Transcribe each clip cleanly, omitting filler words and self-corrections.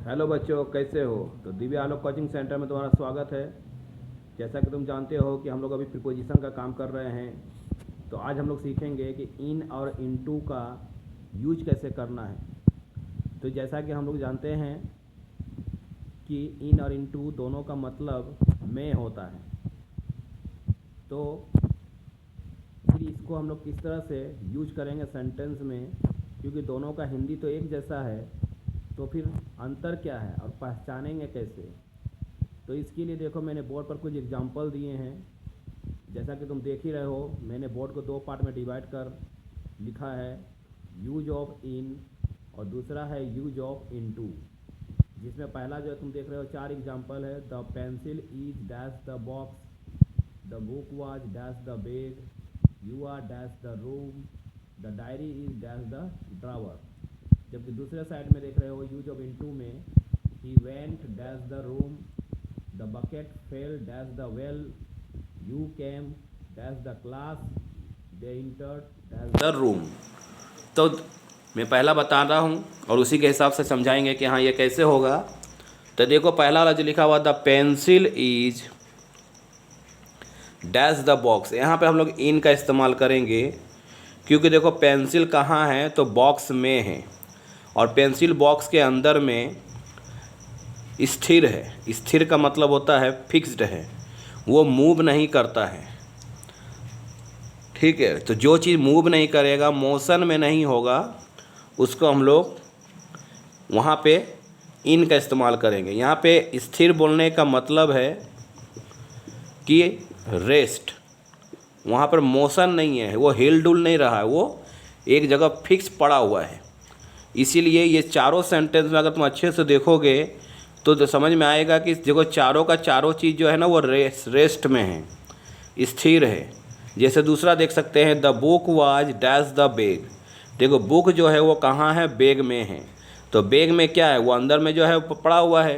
Hello बच्चों, कैसे हो? तो दिव्या आलोक कोचिंग सेंटर में तुम्हारा स्वागत है। जैसा कि तुम जानते हो कि हम लोग अभी प्रीपोजिशन का काम कर रहे हैं। तो आज हम लोग सीखेंगे कि इन और इनटू का यूज कैसे करना है। तो जैसा कि हम लोग जानते हैं कि इन और इनटू दोनों का मतलब में होता है। तो फिर इसको हम लोग किस तरह से यूज करेंगे सेंटेंस में, क्योंकि दोनों का हिंदी तो एक जैसा है, तो फिर अंतर क्या है और पहचानेंगे कैसे। तो इसके लिए देखो, मैंने बोर्ड पर कुछ एग्जांपल दिए हैं। जैसा कि तुम देख ही रहे हो, मैंने बोर्ड को दो पार्ट में डिवाइड कर लिखा है, यूज ऑफ इन और दूसरा है यूज ऑफ इनटू। जिसमें पहला जो है तुम देख रहे हो, चार एग्जांपल है। The pencil is dash the box, the book was dash the bag, you are dash the room, the diary is dash the drawer. जबकि दूसरे साइड में देख रहे हो, यूज ऑफ इनटू में he went dash the room, the bucket fail dash the well, you came dash the class, they entered dash the room. तो मैं पहला बता रहा हूँ और उसी के हिसाब से समझाएंगे कि हाँ ये कैसे होगा। तो देखो, पहला वाला जो लिखा हुआ the pencil is dash the box, यहाँ पे हम लोग इन का इस्तेमाल करेंगे, क्योंकि देखो पेंसिल कहाँ है तो बॉक्स में है, और पेंसिल बॉक्स के अंदर में स्थिर है। स्थिर का मतलब होता है फिक्स्ड है, वो मूव नहीं करता है। ठीक है, तो जो चीज़ मूव नहीं करेगा, मोशन में नहीं होगा, उसको हम लोग वहाँ पे इन का इस्तेमाल करेंगे। यहाँ पे स्थिर बोलने का मतलब है कि रेस्ट, वहाँ पर मोशन नहीं है, वो हिल डुल नहीं रहा है, वो एक जगह फिक्स पड़ा हुआ है। इसीलिए ये चारों सेंटेंस में अगर तुम अच्छे से देखोगे तो समझ में आएगा कि देखो चारों का चारों चीज़ जो है ना वो रेस्ट में है, स्थिर है। जैसे दूसरा देख सकते हैं, the book was dash the bag. देखो बुक जो है वो कहाँ है, बैग में है। तो बैग में क्या है, वो अंदर में जो है पड़ा हुआ है,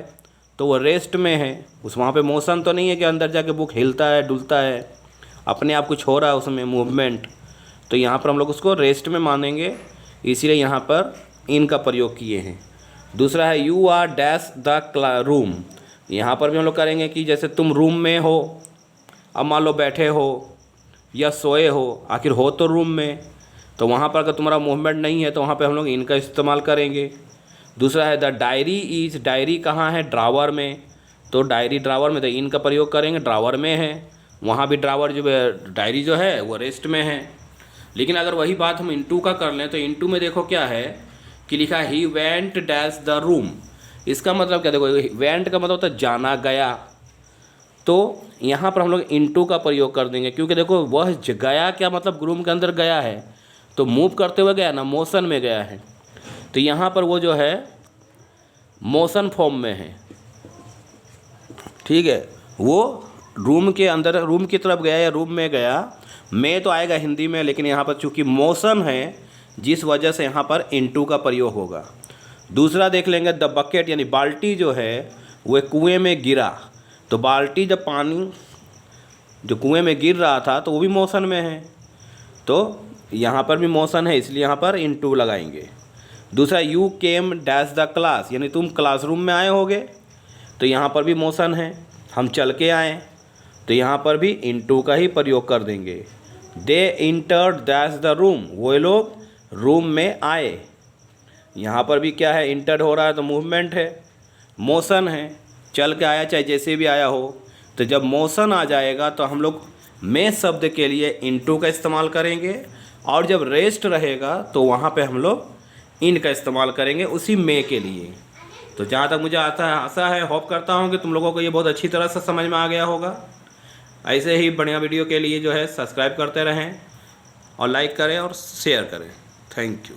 तो वो रेस्ट में है। उस वहाँ पे मोशन तो नहीं है कि अंदर जाके बुक हिलता है डुलता है, अपने आप कुछ हो रहा है उसमें मूवमेंट। तो यहाँ पर हम लोग उसको रेस्ट में मानेंगे, इसीलिए यहाँ पर इन का प्रयोग किए हैं। दूसरा है you are dash the room. यहाँ पर भी हम लोग करेंगे कि जैसे तुम रूम में हो, अब मान लो बैठे हो या सोए हो, आखिर हो तो रूम में, तो वहाँ पर अगर तुम्हारा मूवमेंट नहीं है तो वहाँ पे हम लोग इनका इस्तेमाल करेंगे। दूसरा है द डायरी इज, डायरी कहाँ है, ड्रावर में, तो डायरी ड्रावर में, तो इन का प्रयोग करेंगे, ड्रावर में है। वहाँ भी ड्रावर जो है, डायरी जो है वो रेस्ट में है। लेकिन अगर वही बात हम इनटू का कर लें तो इनटू में देखो क्या है कि लिखा he went dash the room. इसका मतलब क्या, देखो वेंट का मतलब होता है जाना गया, तो यहाँ पर हम लोग इनटू का प्रयोग कर देंगे, क्योंकि देखो वह गया क्या मतलब रूम के अंदर गया है, तो मूव करते हुए गया ना, मोशन में गया है। तो यहाँ पर वो जो है मोशन फॉर्म में है। ठीक है, वो रूम के अंदर, रूम की तरफ गया या रूम में गया, में तो आएगा हिंदी में, लेकिन यहाँ पर चूँकि मोशन है जिस वजह से यहाँ पर इनटू का प्रयोग होगा। दूसरा देख लेंगे, द बकेट यानी बाल्टी जो है वो कुएं में गिरा, तो बाल्टी जब पानी जो कुएं में गिर रहा था तो वो भी मोशन में है, तो यहाँ पर भी मोशन है, इसलिए यहाँ पर इनटू लगाएंगे। दूसरा you came dash the class, यानी तुम क्लासरूम में आए होगे, तो यहाँ पर भी मोशन है, हम चल के आए, तो यहाँ पर भी इनटू का ही प्रयोग कर देंगे। दे इंटर्ड डैश द रूम, वो लोग रूम में आए, यहाँ पर भी क्या है, इंटर्ड हो रहा है तो मूवमेंट है, मोशन है, चल के आया चाहे जैसे भी आया हो। तो जब मोशन आ जाएगा तो हम लोग में शब्द के लिए इनटू का इस्तेमाल करेंगे, और जब रेस्ट रहेगा तो वहाँ पे हम लोग इन का इस्तेमाल करेंगे उसी में के लिए। तो जहाँ तक मुझे आता है, आशा है, होप करता हूँ कि तुम लोगों को ये बहुत अच्छी तरह से समझ में आ गया होगा। ऐसे ही बढ़िया वीडियो के लिए जो है सब्सक्राइब करते रहें और लाइक करें और शेयर करें। Thank you.